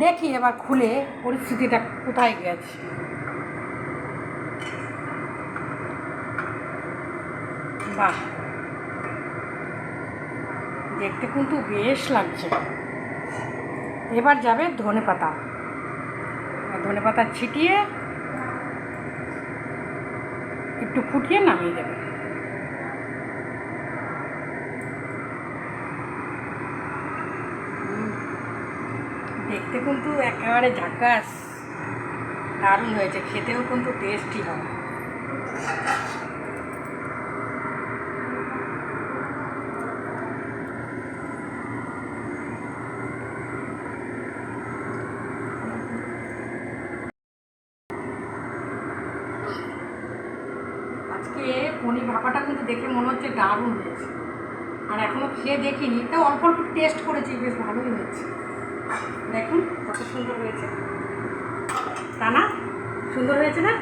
দেখি এবার খুলে পরিস্থিতিটা কোথায় গেছে। বাহ, দেখতে কিন্তু বেশ লাগছে। এবার যাবে ধনেপাতা, ধনেপাতা ছিটিয়ে একটু ফুটিয়ে নামিয়ে দেবে। দেখতে কিন্তু একেবারে ঝাকাস, দারুণ হয়েছে, খেতেও কিন্তু টেস্টি হবে। আজকে পনির ভাপাটা কিন্তু দেখে মনে হচ্ছে দারুণ হয়েছে, আর এখনও খেয়ে দেখিনি, তো অল্প অল্প টেস্ট করেছি, বেশ ভালোই হয়েছে। দেখুন কত সুন্দর হয়েছে, তা না? সুন্দর হয়েছে না?